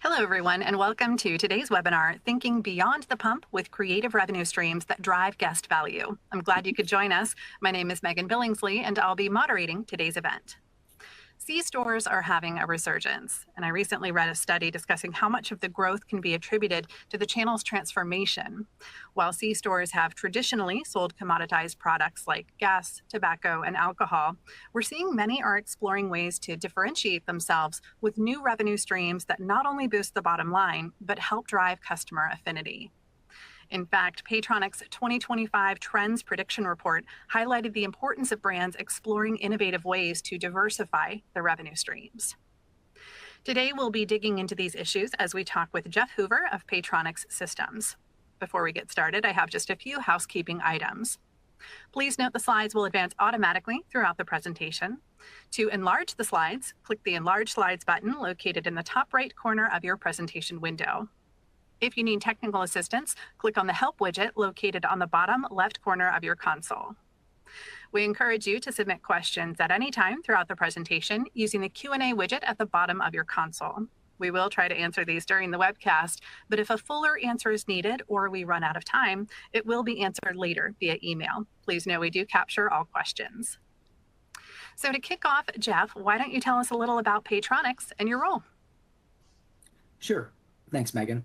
Hello, everyone, and welcome to today's webinar, Thinking Beyond the Pump with Creative Revenue Streams That Drive Guest Value. I'm glad you could join us. My name is Megan Billingsley, and I'll be moderating today's event. C-stores are having a resurgence, and I recently read a study discussing how much of the growth can be attributed to the channel's transformation. While C-stores have traditionally sold commoditized products like gas, tobacco, and alcohol, we're seeing many are exploring ways to differentiate themselves with new revenue streams that not only boost the bottom line, but help drive customer affinity. In fact, Paytronix 2025 Trends Prediction Report highlighted the importance of brands exploring innovative ways to diversify their revenue streams. Today, we'll be digging into these issues as we talk with Jeff Hoover of Paytronix Systems. Before we get started, I have just a few housekeeping items. Please note the slides will advance automatically throughout the presentation. To enlarge the slides, click the Enlarge Slides button located in the top right corner of your presentation window. If you need technical assistance, click on the Help widget located on the bottom left corner of your console. We encourage you to submit questions at any time throughout the presentation using the Q&A widget at the bottom of your console. We will try to answer these during the webcast, but if a fuller answer is needed or we run out of time, it will be answered later via email. Please know we do capture all questions. So to kick off, Jeff, why don't you tell us a little about Paytronix and your role? Sure. Thanks, Megan.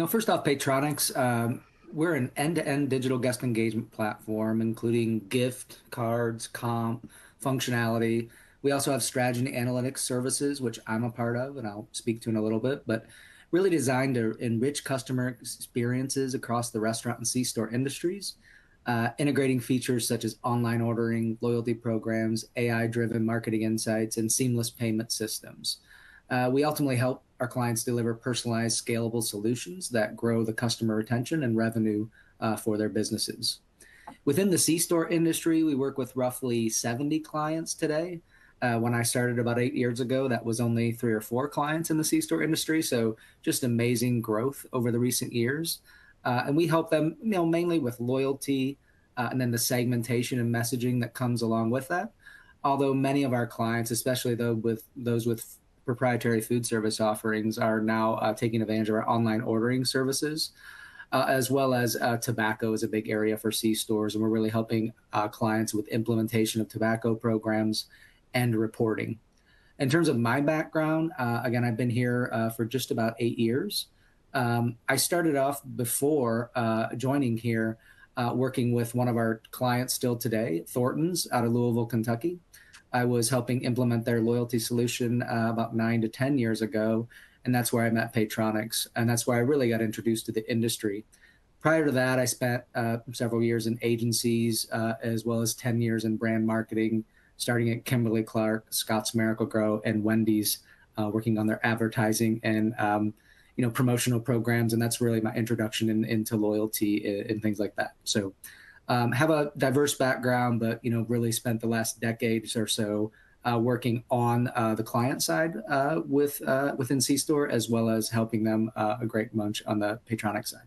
First off, Paytronix, we're an end-to-end digital guest engagement platform, including gift, cards, comp, functionality. We also have strategy and analytics services, which I'm a part of, and I'll speak to in a little bit, but really designed to enrich customer experiences across the restaurant and C-store industries, integrating features such as online ordering, loyalty programs, AI-driven marketing insights, and seamless payment systems. We ultimately help our clients deliver personalized, scalable solutions that grow the customer retention and revenue for their businesses. Within the C-store industry, we work with roughly 70 clients today. When I started about 8 years ago, that was only 3 or 4 clients in the C-store industry. So just amazing growth over the recent years. And we help them, mainly with loyalty and then the segmentation and messaging that comes along with that. Although many of our clients, especially those with proprietary food service offerings, are now taking advantage of our online ordering services, as well as tobacco is a big area for C-stores. And we're really helping clients with implementation of tobacco programs and reporting. In terms of my background, again, I've been here for just about 8 years. I started off before joining here working with one of our clients still today, Thornton's out of Louisville, Kentucky. I was helping implement their loyalty solution about 9 to 10 years ago, and that's where I met Paytronix, and that's where I really got introduced to the industry. Prior to that, I spent several years in agencies, as well as 10 years in brand marketing, starting at Kimberly-Clark, Scotts Miracle-Gro, and Wendy's, working on their advertising and promotional programs, and that's really my introduction into loyalty and things like that. So. Have a diverse background, but really spent the last decade or so working on the client side within C-store, as well as helping them a great bunch on the Paytronix side.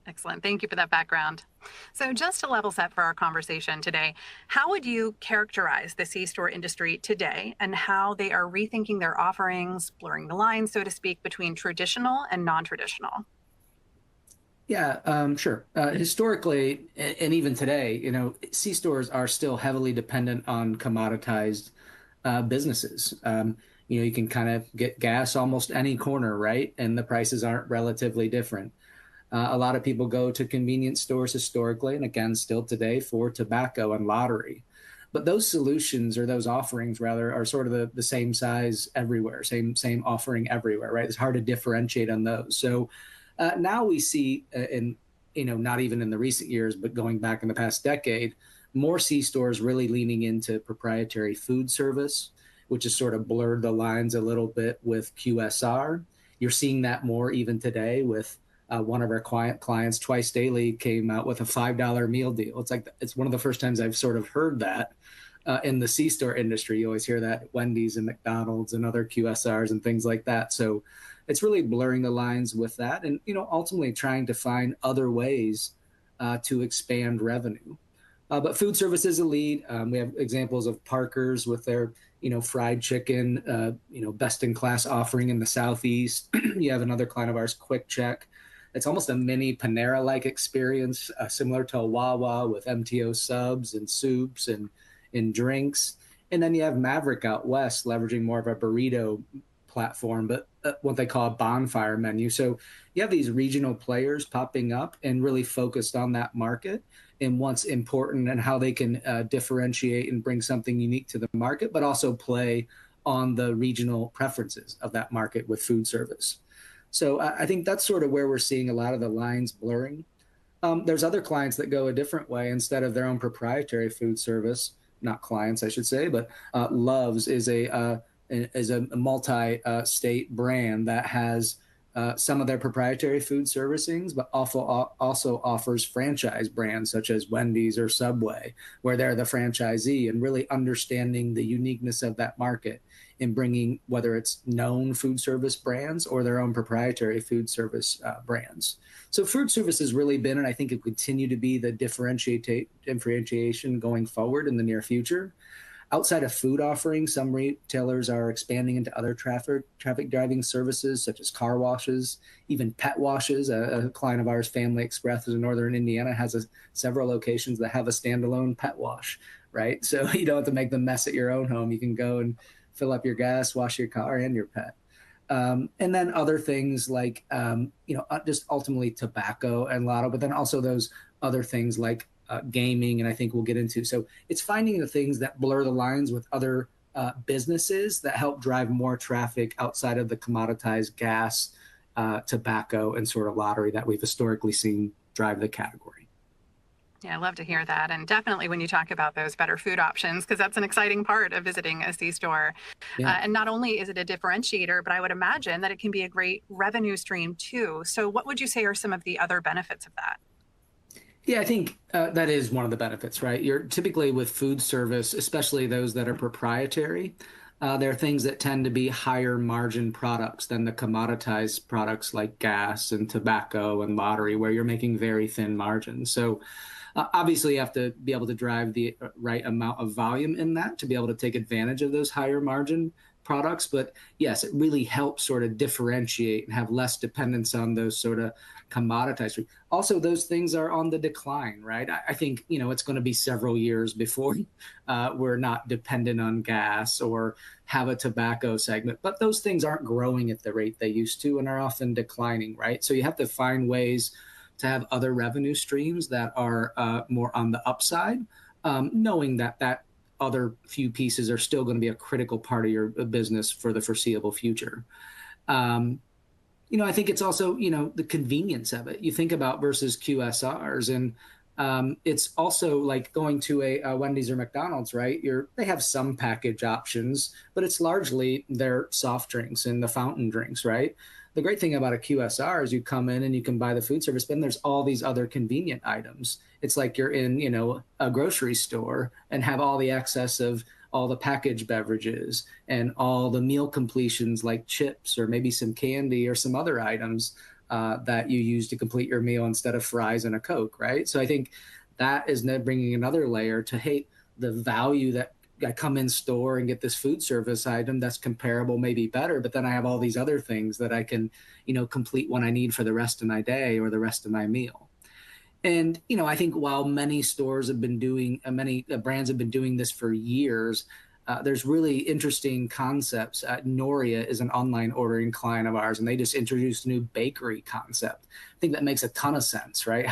Excellent. Thank you for that background. So just to level set for our conversation today, how would you characterize the C-store industry today and how they are rethinking their offerings, blurring the line, so to speak, between traditional and non-traditional? Yeah, sure. Historically, and even today, C-stores are still heavily dependent on commoditized businesses. You can kind of get gas almost any corner, right? And the prices aren't relatively different. A lot of people go to convenience stores historically, and again, still today, for tobacco and lottery. But those solutions, or those offerings rather, are sort of the same size everywhere, same offering everywhere, right? It's hard to differentiate on those. So now we see, not even in the recent years, but going back in the past decade, more C-stores really leaning into proprietary food service, which has sort of blurred the lines a little bit with QSR. You're seeing that more even today with one of our clients, Twice Daily, came out with a $5 meal deal. It's one of the first times I've sort of heard that in the C-store industry. You always hear that at Wendy's and McDonald's and other QSRs and things like that. So it's really blurring the lines with that, and ultimately trying to find other ways to expand revenue. But food service is a lead. We have examples of Parker's with their, fried chicken, best in class offering in the Southeast. You have another client of ours, Quick Check. It's almost a mini Panera-like experience, similar to a Wawa with MTO subs and soups and drinks. And then you have Maverick out west, leveraging more of a burrito platform, but what they call a bonfire menu. So you have these regional players popping up and really focused on that market and what's important and how they can differentiate and bring something unique to the market, but also play on the regional preferences of that market with food service. So I think that's sort of where we're seeing a lot of the lines blurring. There's other clients that go a different way. Instead of their own proprietary food service, not clients, I should say, but Love's is a multi-state brand that has some of their proprietary food servicings, but also offers franchise brands such as Wendy's or Subway, where they're the franchisee, and really understanding the uniqueness of that market and bringing, whether it's known food service brands or their own proprietary food service brands. So food service has really been, and I think it will continue to be, the differentiation going forward in the near future. Outside of food offerings, some retailers are expanding into other traffic driving services, such as car washes, even pet washes. A client of ours, Family Express, in northern Indiana, has several locations that have a standalone pet wash, right? So you don't have to make the mess at your own home. You can go and fill up your gas, wash your car and your pet. And then other things like, just ultimately tobacco and lotto, but then also those other things like gaming, and I think we'll get into. So it's finding the things that blur the lines with other businesses that help drive more traffic outside of the commoditized gas, tobacco, and sort of lottery that we've historically seen drive the category. Yeah, I love to hear that. And definitely when you talk about those better food options, because that's an exciting part of visiting a C-store. Yeah. And not only is it a differentiator, but I would imagine that it can be a great revenue stream too. So what would you say are some of the other benefits of that? Yeah, I think that is one of the benefits, right? You're typically with food service, especially those that are proprietary. There are things that tend to be higher margin products than the commoditized products like gas and tobacco and lottery, where you're making very thin margins. So obviously, you have to be able to drive the right amount of volume in that to be able to take advantage of those higher margin products. But yes, it really helps sort of differentiate and have less dependence on those sort of commoditized. Also, those things are on the decline, right? I think, it's going to be several years before we're not dependent on gas or have a tobacco segment. But those things aren't growing at the rate they used to and are often declining, right? So you have to find ways to have other revenue streams that are more on the upside, knowing that other few pieces are still going to be a critical part of your business for the foreseeable future. I think it's also, the convenience of it. You think about versus QSRs, and it's also like going to a Wendy's or McDonald's, right? They have some package options, but it's largely their soft drinks and the fountain drinks, right? The great thing about a QSR is you come in and you can buy the food service, but then there's all these other convenient items. It's like you're in, a grocery store and have all the access of all the packaged beverages and all the meal completions like chips or maybe some candy or some other items that you use to complete your meal instead of fries and a Coke, right? So I think that is bringing another layer to, hey, the value that I come in store and get this food service item that's comparable, maybe better, but then I have all these other things that I can, complete what I need for the rest of my day or the rest of my meal. And, I think while many stores have been doing, many brands have been doing this for years, there's really interesting concepts. Noria is an online ordering client of ours, and they just introduced a new bakery concept. I think that makes a ton of sense, right?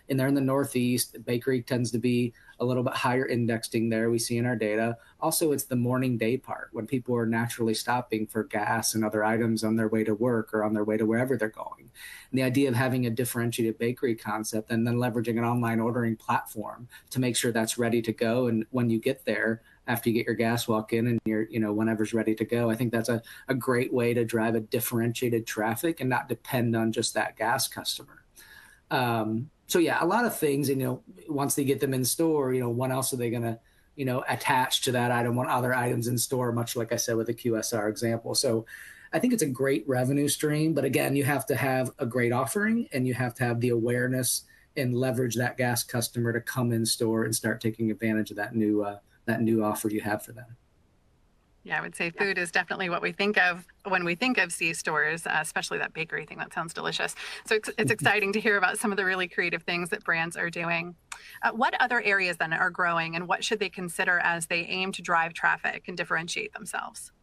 And they're in the Northeast. Bakery tends to be a little bit higher indexing there, we see in our data. Also, it's the morning day part when people are naturally stopping for gas and other items on their way to work or on their way to wherever they're going. And the idea of having a differentiated bakery concept and then leveraging an online ordering platform to make sure that's ready to go. And when you get there, after you get your gas, walk in and you're, whenever's ready to go. I think that's a great way to drive a differentiated traffic and not depend on just that gas customer. So yeah, a lot of things, once they get them in store, what else are they going to, attach to that item, what other items in store, much like I said with the QSR example. So I think it's a great revenue stream, but again, you have to have a great offering and you have to have the awareness and leverage that gas customer to come in store and start taking advantage of that new offer you have for them. Yeah, I would say food is definitely what we think of when we think of C stores, especially that bakery thing. That sounds delicious. So it's exciting to hear about some of the really creative things that brands are doing. What other areas then are growing, and what should they consider as they aim to drive traffic and differentiate themselves?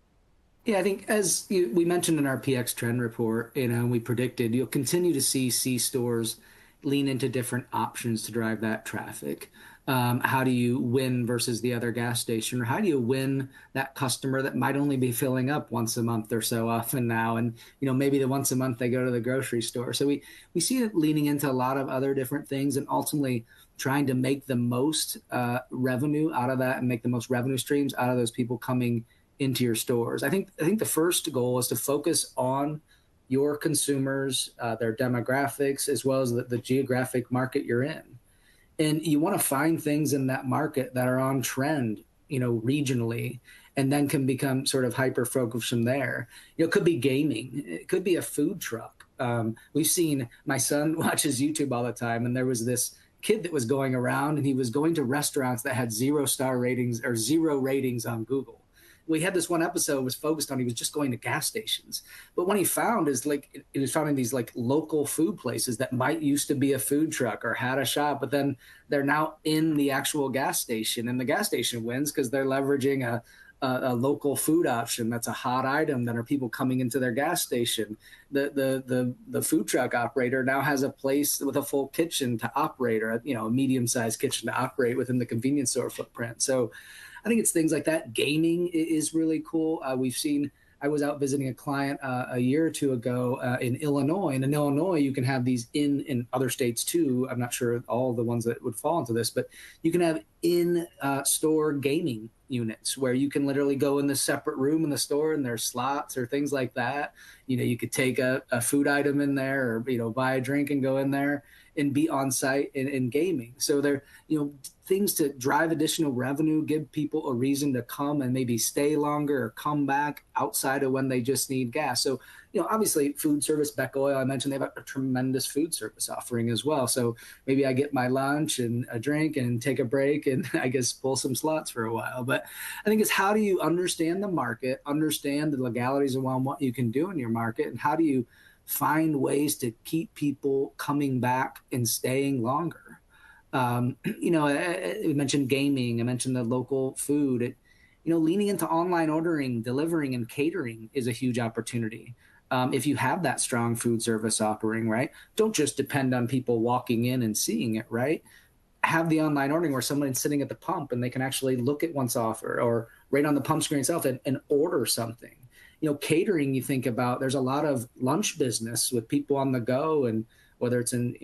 Yeah, I think we mentioned in our PX trend report, we predicted you'll continue to see C stores lean into different options to drive that traffic. How do you win versus the other gas station, or how do you win that customer that might only be filling up once a month or so often now, and maybe the once a month they go to the grocery store. So we see it leaning into a lot of other different things, and ultimately trying to make the most revenue out of that and make the most revenue streams out of those people coming into your stores. I think the first goal is to focus on your consumers, their demographics, as well as the geographic market you're in. And you want to find things in that market that are on trend, regionally, and then can become sort of hyper focused from there. It could be gaming, it could be a food truck. We've seen, my son watches YouTube all the time, and there was this kid that was going around, and he was going to restaurants that had 0-star ratings or 0 ratings on Google. We had this one episode was focused on, he was just going to gas stations. But what he found is he was finding these local food places that might used to be a food truck or had a shop, but then they're now in the actual gas station, and the gas station wins because they're leveraging a local food option that's a hot item that are people coming into their gas station. The food truck operator now has a place with a full kitchen to operate, or a medium-sized kitchen to operate within the convenience store footprint. So I think it's things like that. Gaming is really cool. I was out visiting a client a year or two ago in Illinois. And in Illinois, you can have these in other states too. I'm not sure all the ones that would fall into this, but you can have in-store gaming units where you can literally go in the separate room in the store, and there's slots or things like that. You could take a food item in there, or buy a drink and go in there and be on site in gaming. So they're things to drive additional revenue, give people a reason to come and maybe stay longer or come back outside of when they just need gas. So obviously food service, Beck Oil, I mentioned they have a tremendous food service offering as well. So maybe I get my lunch and a drink and take a break and I guess pull some slots for a while. But I think it's, how do you understand the market, understand the legalities around what you can do in your market, and how do you find ways to keep people coming back and staying longer? I mentioned gaming, I mentioned the local food. Leaning into online ordering, delivering, and catering is a huge opportunity. If you have that strong food service offering, right? Don't just depend on people walking in and seeing it, right? Have the online ordering where someone's sitting at the pump and they can actually look at one's offer, or right on the pump screen itself, and order something. Catering, you think about, there's a lot of lunch business with people on the go, and whether it's in,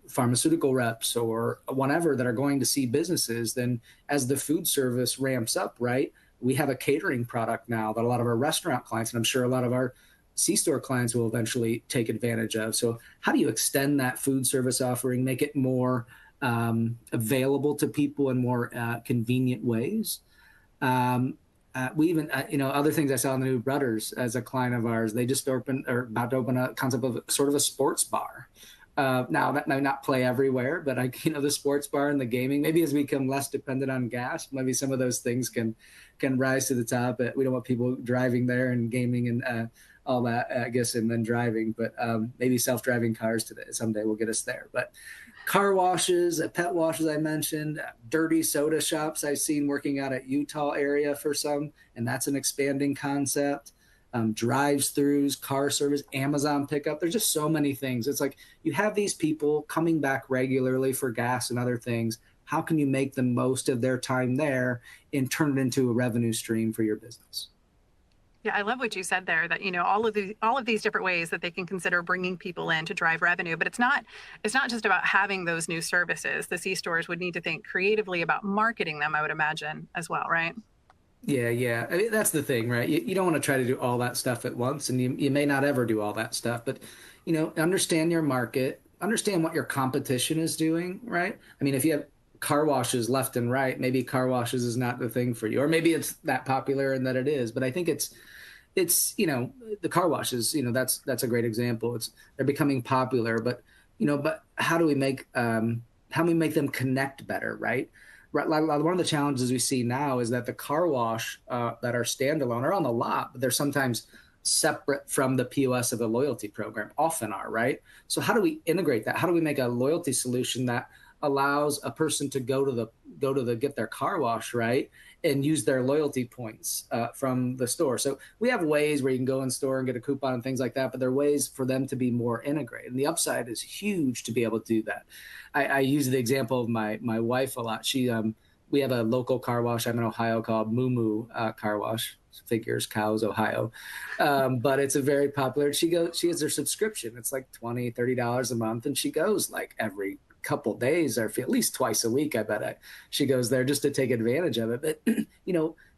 pharmaceutical reps or whatever that are going to see businesses, then as the food service ramps up, right, we have a catering product now that a lot of our restaurant clients, and I'm sure a lot of our C-store clients will eventually take advantage of. So how do you extend that food service offering, make it more available to people in more convenient ways? We even, other things I saw in the New Brothers as a client of ours, they just opened, or about to open, a concept of sort of a sports bar. Now that might not play everywhere, but the sports bar and the gaming, maybe as we become less dependent on gas, maybe some of those things can rise to the top. We don't want people driving there and gaming and all that, I guess, and then driving, but maybe self-driving cars someday will get us there. But car washes, pet washes I mentioned, dirty soda shops I've seen working out at Utah area for some, and that's an expanding concept. Drive-throughs, car service, Amazon pickup. There's just so many things. It's like you have these people coming back regularly for gas and other things. How can you make the most of their time there and turn it into a revenue stream for your business? Yeah, I love what you said there, that all of these different ways that they can consider bringing people in to drive revenue. But it's not just about having those new services. The C stores would need to think creatively about marketing them, I would imagine, as well, right? Yeah. I mean, that's the thing, right? You don't want to try to do all that stuff at once, and you may not ever do all that stuff. But understand your market, understand what your competition is doing, right? I mean, if you have car washes left and right, maybe car washes is not the thing for you, or maybe it's that popular and that it is. But I think it's the car washes, that's a great example. They're becoming popular, but but how do we make them connect better, right? Right, like one of the challenges we see now is that the car wash that are standalone are on the lot, but they're sometimes separate from the POS of the loyalty program, often are, right? So how do we integrate that? How do we make a loyalty solution that allows a person to go to the get their car wash, right, and use their loyalty points from the store? So we have ways where you can go in store and get a coupon and things like that, but there are ways for them to be more integrated. And the upside is huge to be able to do that. I use the example of my wife a lot. We have a local car wash. I'm in Ohio called Moo Moo Car Wash. Figures, cows, Ohio. But it's a very popular. She has her subscription. It's like $20, $30 a month, and she goes like every couple days or at least twice a week. I bet she goes there just to take advantage of it. But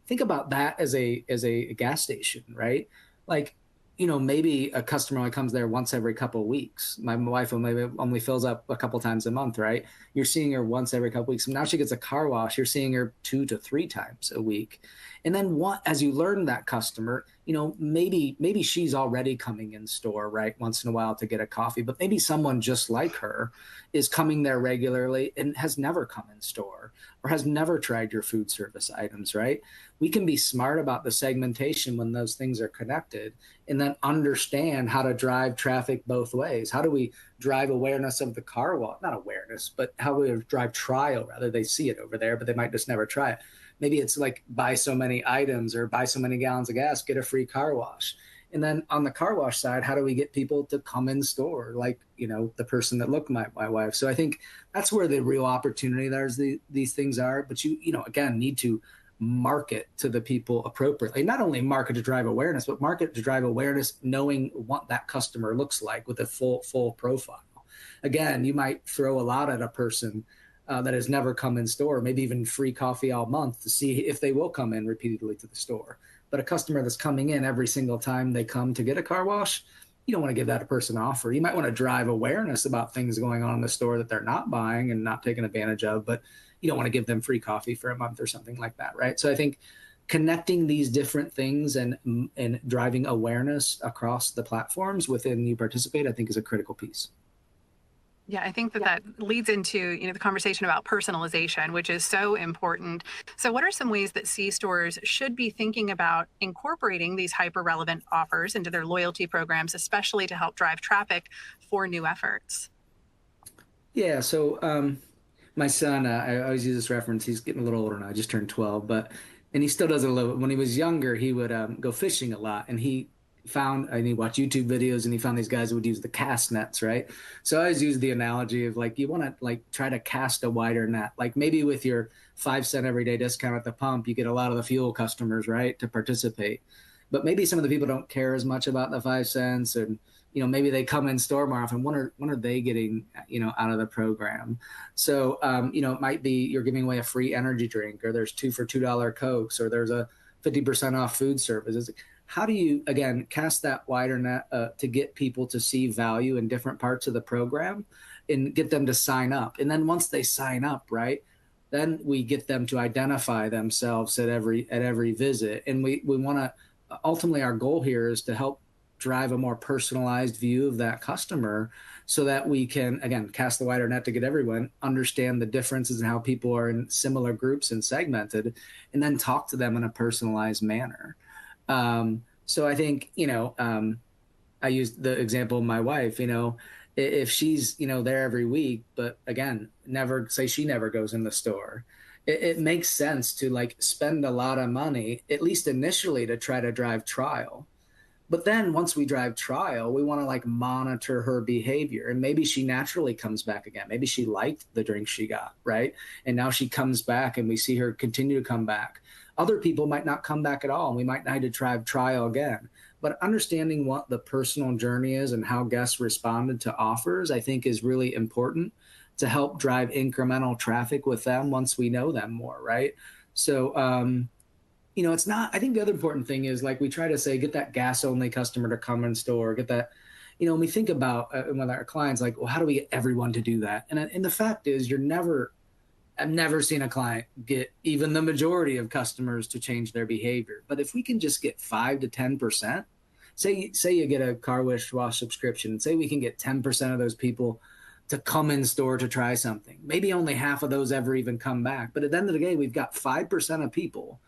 think about that as a gas station, right? Like, maybe a customer only comes there once every couple of weeks. My wife only fills up a couple times a month, right? You're seeing her once every couple of weeks. Now she gets a car wash. You're seeing her 2 to 3 times a week. And then as you learn that customer, maybe she's already coming in store, right, once in a while to get a coffee, but maybe someone just like her is coming there regularly and has never come in store or has never tried your food service items, right? We can be smart about the segmentation when those things are connected and then understand how to drive traffic both ways. How do we drive awareness of the car wash? Not awareness, but how do we drive trial? Rather, they see it over there, but they might just never try it. Maybe it's like buy so many items or buy so many gallons of gas, get a free car wash. And then on the car wash side, how do we get people to come in store, like, the person that looked my wife? So I think that's where the real opportunity these things are. But again, need to market to the people appropriately. Not only market to drive awareness, but market to drive awareness knowing what that customer looks like with a full profile. Again, you might throw a lot at a person that has never come in store, maybe even free coffee all month to see if they will come in repeatedly to the store. But a customer that's coming in every single time they come to get a car wash, you don't want to give that a person offer. You might want to drive awareness about things going on in the store that they're not buying and not taking advantage of, but you don't want to give them free coffee for a month or something like that, right? So I think connecting these different things and driving awareness across the platforms within you participate, I think is a critical piece. Yeah, I think that leads into, the conversation about personalization, which is so important. So what are some ways that C-stores should be thinking about incorporating these hyper-relevant offers into their loyalty programs, especially to help drive traffic for new efforts? Yeah, so my son, I always use this reference. He's getting a little older now. I just turned 12, and he still does it a little. When he was younger, he would go fishing a lot, and he watched YouTube videos, and he found these guys who would use the cast nets, right? So I always use the analogy of like, you want to like try to cast a wider net. Like maybe with your 5 cent everyday discount at the pump, you get a lot of the fuel customers, right, to participate. But maybe some of the people don't care as much about the 5 cents, and maybe they come in store more often. When are they getting out of the program? So it might be you're giving away a free energy drink, or there's 2 for $2 Cokes, or there's a 50% off food services. How do you again cast that wider net to get people to see value in different parts of the program and get them to sign up? And then once they sign up, right, then we get them to identify themselves at every visit. And we want to ultimately, our goal here is to help drive a more personalized view of that customer so that we can, again, cast the wider net to get everyone, understand the differences in how people are in similar groups and segmented, and then talk to them in a personalized manner. So I think, I used the example of my wife, if she's, there every week, but again, she never goes in the store. It makes sense to like spend a lot of money, at least initially, to try to drive trial. But then once we drive trial, we want to like monitor her behavior. And maybe she naturally comes back again. Maybe she liked the drink she got, right? And now she comes back and we see her continue to come back. Other people might not come back at all, and we might need to drive trial again. But understanding what the personal journey is and how guests responded to offers, I think is really important to help drive incremental traffic with them once we know them more, right? So, it's not, I think the other important thing is like we try to say, get that gas only customer to come in store, get that, when we think about with our clients, like, well, how do we get everyone to do that? And the fact is I've never seen a client get even the majority of customers to change their behavior. But if we can just get 5 to 10%, say you get a car wash subscription, and say we can get 10% of those people to come in store to try something. Maybe only half of those ever even come back. But at the end of the day, we've got 5% of people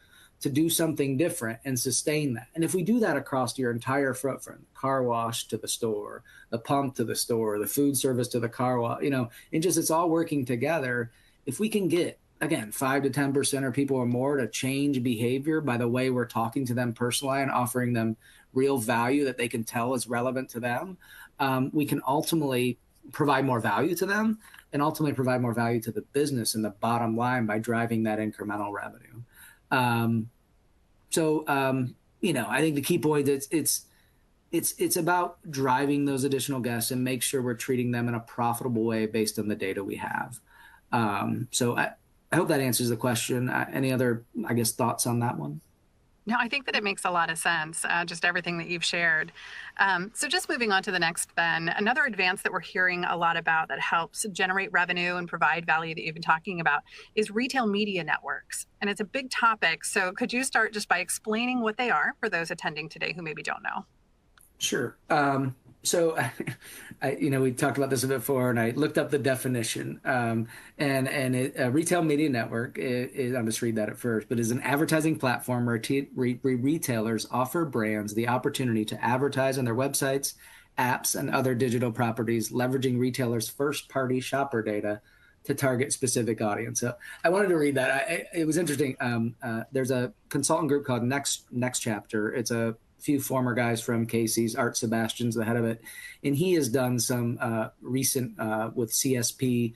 to do something different and sustain that. And if we do that across your entire footprint, car wash to the store, the pump to the store, the food service to the car wash, and just it's all working together. If we can get, again, 5 to 10% or people or more to change behavior by the way we're talking to them personally and offering them real value that they can tell is relevant to them, we can ultimately provide more value to them and ultimately provide more value to the business and the bottom line by driving that incremental revenue. I think the key point is it's about driving those additional guests and make sure we're treating them in a profitable way based on the data we have. I hope that answers the question. Any other, thoughts on that one? No, I think that it makes a lot of sense, just everything that you've shared. So just moving on to the next, then, another advance that we're hearing a lot about that helps generate revenue and provide value that you've been talking about is retail media networks. And it's a big topic. So could you start just by explaining what they are for those attending today who maybe don't know? Sure. We talked about this a bit before, and I looked up the definition. A retail media network I'll just read that at first, but is an advertising platform where retailers offer brands the opportunity to advertise on their websites, apps, and other digital properties, leveraging retailers' first-party shopper data to target specific audience. So I wanted to read that. It was interesting. There's a consultant group called Next Chapter. It's a few former guys from Casey's. Art Sebastian's the head of it, and he has done some recent with CSP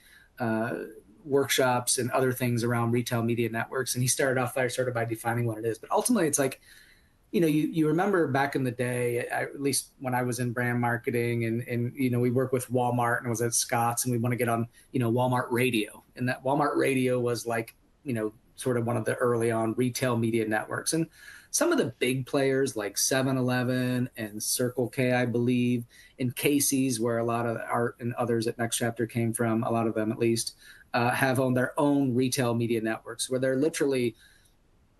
workshops and other things around retail media networks. And he started off by defining what it is. But ultimately, it's like, you remember back in the day, at least when I was in brand marketing, and we worked with Walmart and was at Scott's, and we want to get on Walmart radio, and that Walmart radio was like sort of one of the early on retail media networks. And some of the big players like 7-Eleven and Circle K, I believe, and Casey's, where a lot of Art and others at Next Chapter came from, a lot of them at least, have on their own retail media networks where they're literally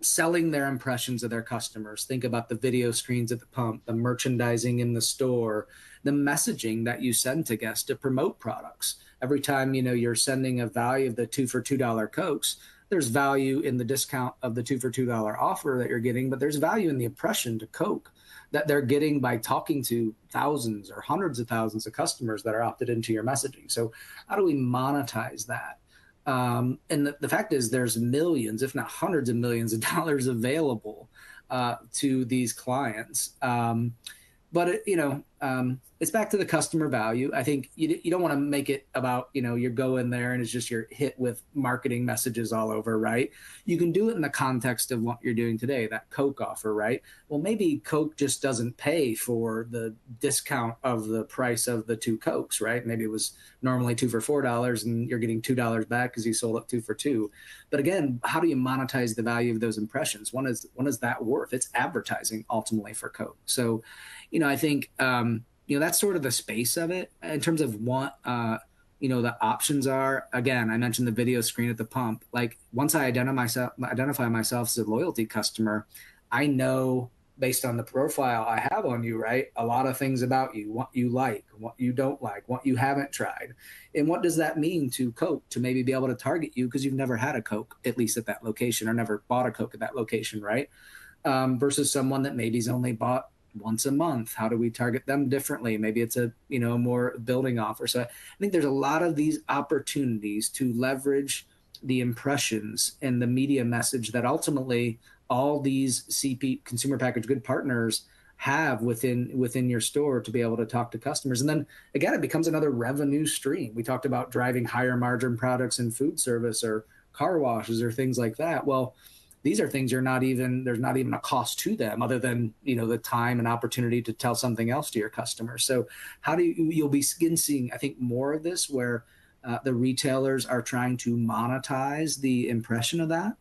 selling their impressions of their customers. Think about the video screens at the pump, the merchandising in the store, the messaging that you send to guests to promote products. Every time, you're sending a value of the 2 for $2 Cokes, there's value in the discount of the 2 for $2 offer that you're getting, but there's value in the impression to Coke that they're getting by talking to thousands or hundreds of thousands of customers that are opted into your messaging. So how do we monetize that? And the fact is there's millions, if not hundreds of millions of dollars available to these clients. It's back to the customer value. I think you don't want to make it about, you go in there and it's just you're hit with marketing messages all over, right? You can do it in the context of what you're doing today, that Coke offer, right? Well, maybe Coke just doesn't pay for the discount of the price of the 2 Cokes, right? Maybe it was normally 2 for $4 and you're getting $2 back because you sold it 2 for $2. But again, how do you monetize the value of those impressions? When is that worth? It's advertising ultimately for Coke. So, I think, that's sort of the space of it in terms of what, the options are. Again, I mentioned the video screen at the pump. Like once I identify myself as a loyalty customer, I know based on the profile I have on you, right? A lot of things about you, what you like, what you don't like, what you haven't tried. And what does that mean to Coke to maybe be able to target you because you've never had a Coke, at least at that location, or never bought a Coke at that location, right? Versus someone that maybe's only bought once a month. How do we target them differently? Maybe it's a more building offer. So I think there's a lot of these opportunities to leverage the impressions and the media message that ultimately all these consumer packaged good partners have within your store to be able to talk to customers. And then again, it becomes another revenue stream. We talked about driving higher margin products in food service or car washes or things like that. Well, these are things there's not even a cost to them other than, the time and opportunity to tell something else to your customers. So you'll be seeing, I think, more of this where the retailers are trying to monetize the impression of that.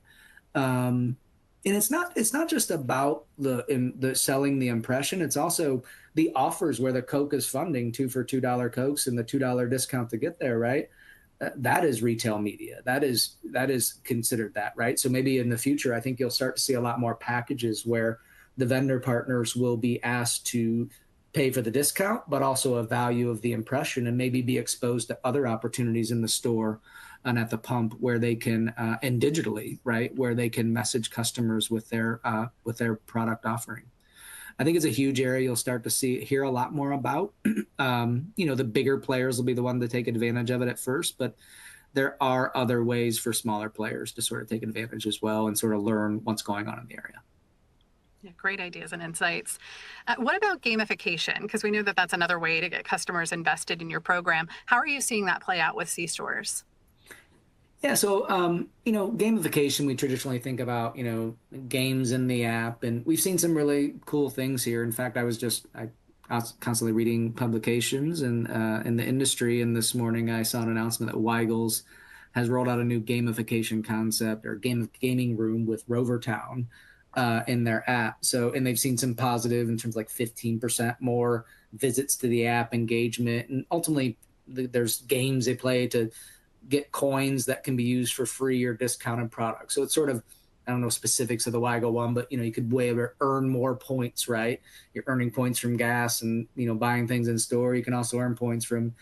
And it's not just about the selling the impression. It's also the offers where the Coke is funding 2 for $2 Cokes and the $2 discount to get there, right? That is retail media. That is considered that, right? So maybe in the future, I think you'll start to see a lot more packages where the vendor partners will be asked to pay for the discount, but also a value of the impression, and maybe be exposed to other opportunities in the store and at the pump where they can, and digitally, right, where they can message customers with their product offering. I think it's a huge area you'll start to hear a lot more about. The bigger players will be the one to take advantage of it at first, but there are other ways for smaller players to sort of take advantage as well and sort of learn what's going on in the area. Yeah, great ideas and insights. What about gamification? Because we know that that's another way to get customers invested in your program. How are you seeing that play out with C-stores? Yeah, so gamification, we traditionally think about games in the app, and we've seen some really cool things here. In fact, I was constantly reading publications and in the industry, and this morning I saw an announcement that Weigel's has rolled out a new gamification concept or gaming room with Rover Town in their app. And they've seen some positive in terms of like 15% more visits to the app, engagement, and ultimately there's games they play to get coins that can be used for free or discounted products. So it's sort of, I don't know specifics of the Weigel one, but you could earn more points, right? You're earning points from gas and buying things in store. You can also earn points from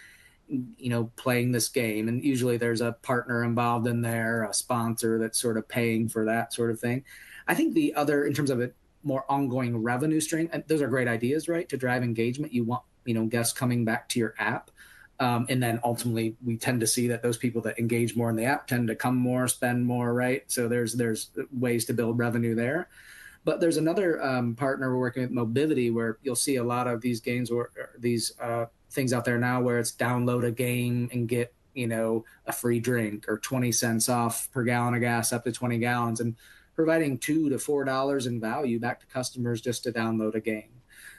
playing this game, and usually there's a partner involved in there, a sponsor that's sort of paying for that sort of thing. I think the other, in terms of a more ongoing revenue stream, those are great ideas, right? To drive engagement, you want guests coming back to your app. And then ultimately, we tend to see that those people that engage more in the app tend to come more, spend more, right? So there's ways to build revenue there. But there's another partner we're working with, Mobility, where you'll see a lot of these games or these things out there now where it's download a game and get a free drink or 20 cents off per gallon of gas up to 20 gallons, and providing $2 to $4 in value back to customers just to download a game.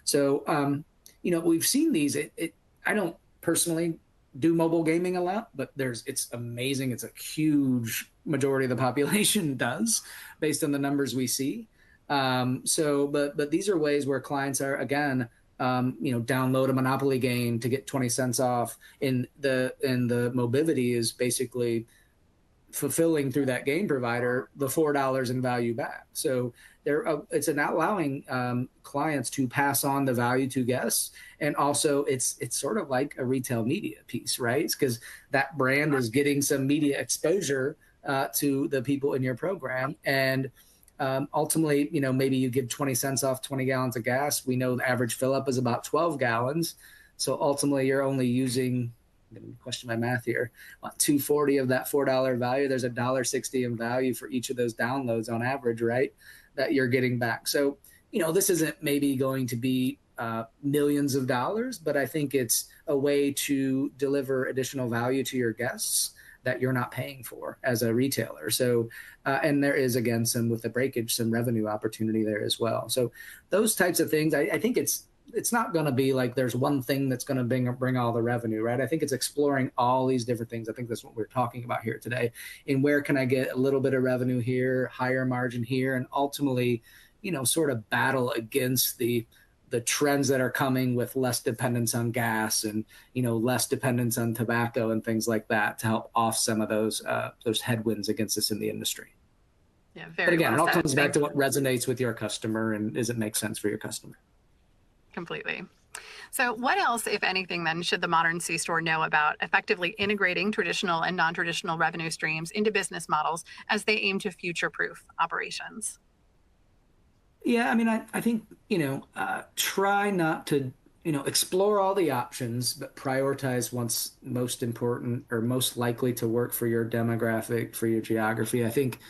So we've seen these. I don't personally do mobile gaming a lot, but it's amazing. It's a huge majority of the population does, based on the numbers we see. But these are ways where clients are, again, download a Monopoly game to get 20 cents off. In the Mobility is basically fulfilling through that game provider the $4 in value back. So it's allowing clients to pass on the value to guests, and also it's sort of like a retail media piece, right? It's because that brand is getting some media exposure to the people in your program, and ultimately, maybe you give 20 cents off 20 gallons of gas. We know the average fill up is about 12 gallons, so ultimately you're only using, I'm going to question my math here, about $2.40 of that $4 value. There's $1.60 in value for each of those downloads on average, right, that you're getting back. So, this isn't maybe going to be millions of dollars, but I think it's a way to deliver additional value to your guests that you're not paying for as a retailer. So, and there is, again, with the breakage, some revenue opportunity there as well. So those types of things, I think it's not going to be like there's one thing that's going to bring all the revenue, right? I think it's exploring all these different things. I think that's what we're talking about here today. And where can I get a little bit of revenue here, higher margin here, and ultimately, sort of battle against the trends that are coming with less dependence on gas and, less dependence on tobacco and things like that to help off some of those headwinds against us in the industry. Yeah, very But again, well it all said. comes back to what resonates with your customer and does it make sense for your customer? Completely. So what else, if anything, then should the modern C-store know about effectively integrating traditional and non-traditional revenue streams into business models as they aim to future-proof operations? Yeah, I mean, I think, try not to, explore all the options, but prioritize what's most important or most likely to work for your demographic, for your geography. I think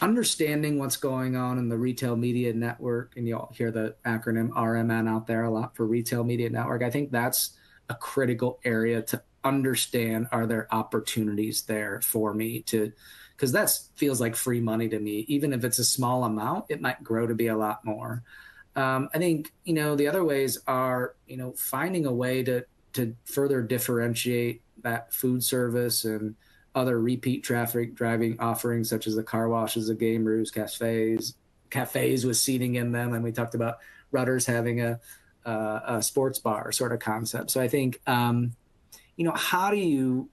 understanding what's going on in the retail media network, and you'll hear the acronym RMN out there a lot for retail media network. I think that's a critical area to understand. Are there opportunities there for me because that feels like free money to me. Even if it's a small amount, it might grow to be a lot more. I think, the other ways are, finding a way to further differentiate that food service and other repeat traffic driving offerings, such as the car washes, the game rooms, cafes with seating in them. And we talked about Rutter's having a sports bar sort of concept. So I think, how do you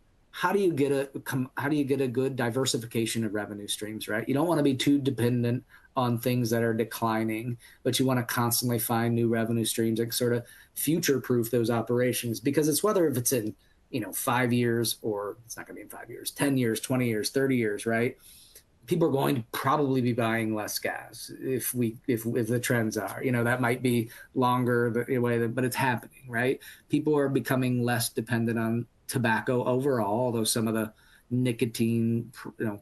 get a good diversification of revenue streams, right? You don't want to be too dependent on things that are declining, but you want to constantly find new revenue streams that sort of future proof those operations, because it's whether if it's in 5 years, or it's not going to be in 5 years, 10 years, 20 years, 30 years, right? People are going to probably be buying less gas if the trends are, that might be longer the way, but it's happening, right? People are becoming less dependent on tobacco overall, although some of the nicotine,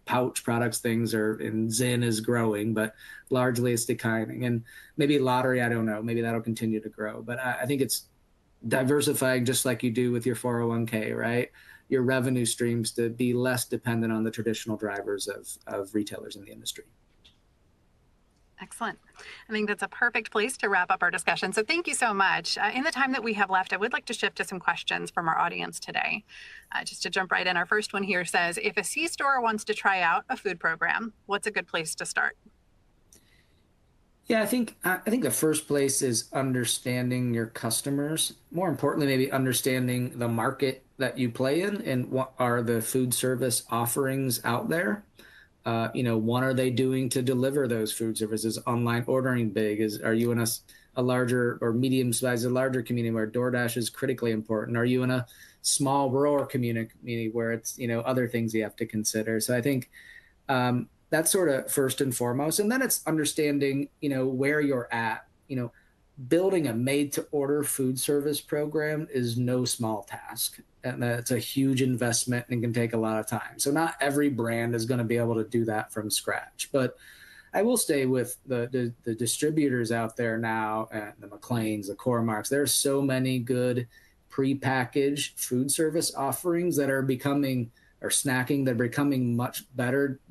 pouch products things are, and Zyn is growing, but largely it's declining. And maybe lottery, I don't know, maybe that'll continue to grow, but I think it's diversifying just like you do with your 401k, right? Your revenue streams to be less dependent on the traditional drivers of retailers in the industry. Excellent. I think that's a perfect place to wrap up our discussion. So thank you so much. In the time that we have left, I would like to shift to some questions from our audience today. Just to jump right in, our first one here says, if a C-store wants to try out a food program, what's a good place to start? Yeah, I think the first place is understanding your customers. More importantly, maybe understanding the market that you play in and what are the food service offerings out there. What are they doing to deliver those food services? Online ordering big? Are you in a larger or medium sized, a larger community where DoorDash is critically important? Are you in a small rural community where it's other things you have to consider? So I think that's sort of first and foremost. And then it's understanding, where you're at. Building a made to order food service program is no small task. And that's a huge investment and can take a lot of time. So not every brand is going to be able to do that from scratch. But I will stay with the distributors out there now, the McLean's, the Core-Marks. There's so many good prepackaged food service offerings that are becoming, or snacking, that are becoming much better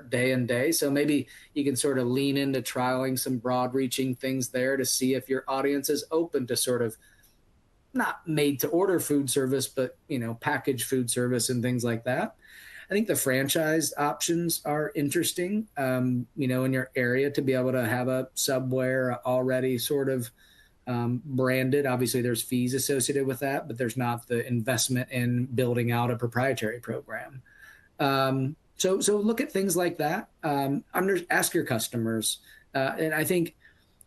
day and day. So maybe you can sort of lean into trialing some broad reaching things there to see if your audience is open to sort of not made to order food service, but packaged food service and things like that. I think the franchised options are interesting, in your area, to be able to have a Subway already sort of branded. Obviously there's fees associated with that, but there's not the investment in building out a proprietary program. So look at things like that. Ask your customers. And I think,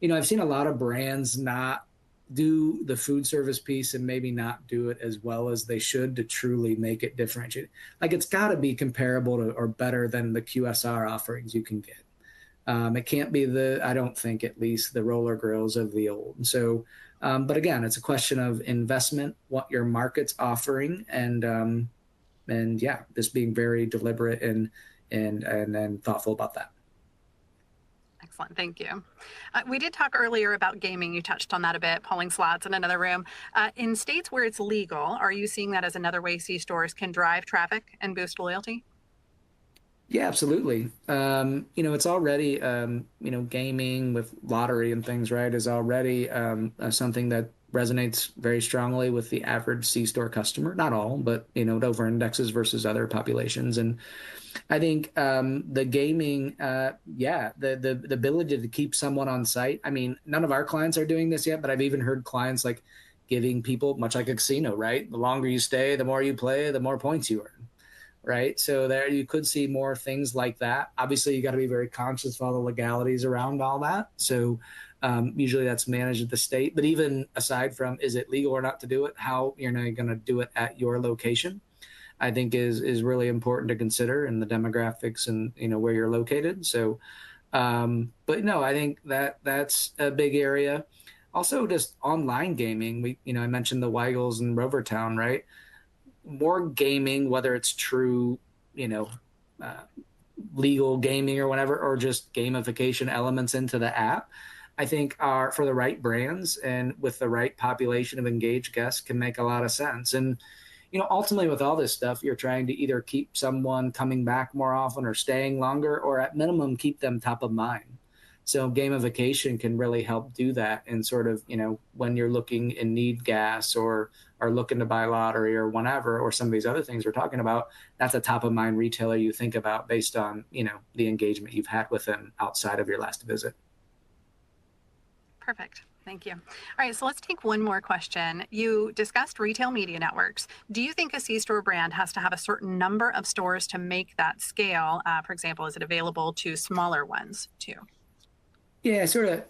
I've seen a lot of brands not do the food service piece and maybe not do it as well as they should to truly make it differentiated. Like, it's got to be comparable to or better than the QSR offerings you can get. It can't be I don't think, at least, the roller grills of the old. So, but again, it's a question of investment, what your market's offering, and yeah, just being very deliberate and thoughtful about that. Excellent. Thank you. We did talk earlier about gaming. You touched on that a bit, pulling slots in another room. In states where it's legal, are you seeing that as another way C-stores can drive traffic and boost loyalty? Yeah, absolutely. It's already, gaming with lottery and things, right, is already something that resonates very strongly with the average C-store customer. Not all, but, it over indexes versus other populations. And I think the gaming, the ability to keep someone on site. I mean, none of our clients are doing this yet, but I've even heard clients like giving people, much like a casino, right? The longer you stay, the more you play, the more points you earn. Right. So there you could see more things like that. Obviously, you got to be very conscious of all the legalities around all that. So usually that's managed at the state. But even aside from, is it legal or not to do it, how you're not going to do it at your location, I think is really important to consider, in the demographics and, where you're located. So but no, I think that's a big area. Also, just online gaming. I mentioned the Weigels and Rovertown, right? More gaming, whether it's true, legal gaming or whatever, or just gamification elements into the app, I think are, for the right brands and with the right population of engaged guests, can make a lot of sense. And, ultimately with all this stuff, you're trying to either keep someone coming back more often or staying longer, or at minimum, keep them top of mind. So gamification can really help do that. And sort of, when you're looking and need gas or are looking to buy lottery or whatever, or some of these other things we're talking about, that's a top of mind retailer you think about based on, the engagement you've had with them outside of your last visit. Perfect. Thank you. All right, so let's take one more question. You discussed retail media networks. Do you think a C-store brand has to have a certain number of stores to make that scale? For example, is it available to smaller ones too? Yeah, I sort of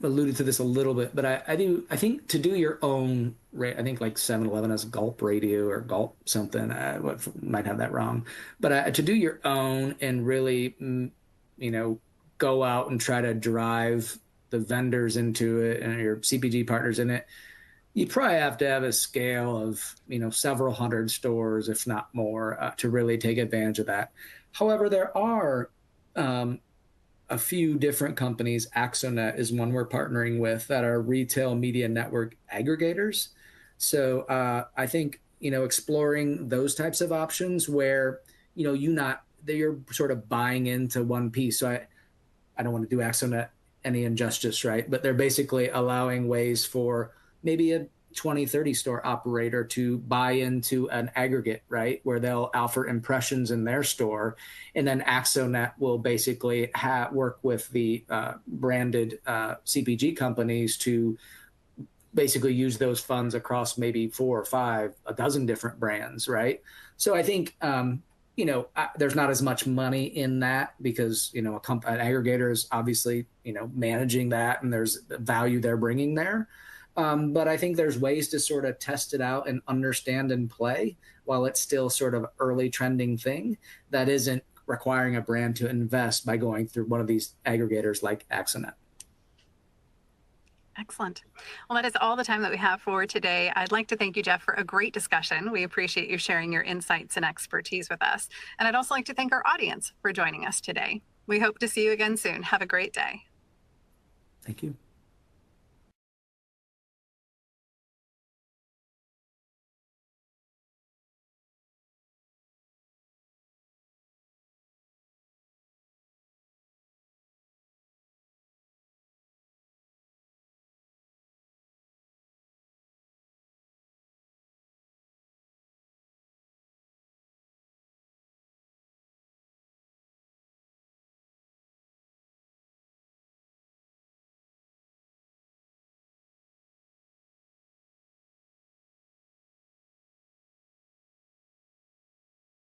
alluded to this a little bit, but I think to do your own, I think like 7-Eleven has Gulp Radio or Gulp something. Might have that wrong. But to do your own and really, you know, go out and try to drive the vendors into it and your CPG partners in it, you probably have to have a scale of, several hundred stores, if not more, to really take advantage of that. However, there are um, a few different companies. Axonet is one we're partnering with that are retail media network aggregators. So I think exploring those types of options where you not that you're sort of buying into one piece. So I don't want to do Axonet any injustice, right? But they're basically allowing ways for maybe a 20, 30 store operator to buy into an aggregate, right? Where they'll offer impressions in their store. And then Axonet will basically work with the branded CPG companies to basically use those funds across maybe 4 or 5, a dozen different brands, right? So I think, there's not as much money in that because, an aggregator is obviously, managing that and there's value they're bringing there. But I think there's ways to sort of test it out and understand and play while it's still sort of early trending thing that isn't requiring a brand to invest by going through one of these aggregators like Axonet. Excellent. Well, that is all the time that we have for today. I'd like to thank you, Jeff, for a great discussion. We appreciate you sharing your insights and expertise with us. And I'd also like to thank our audience for joining us today. We hope to see you again soon. Have a great day. Thank you.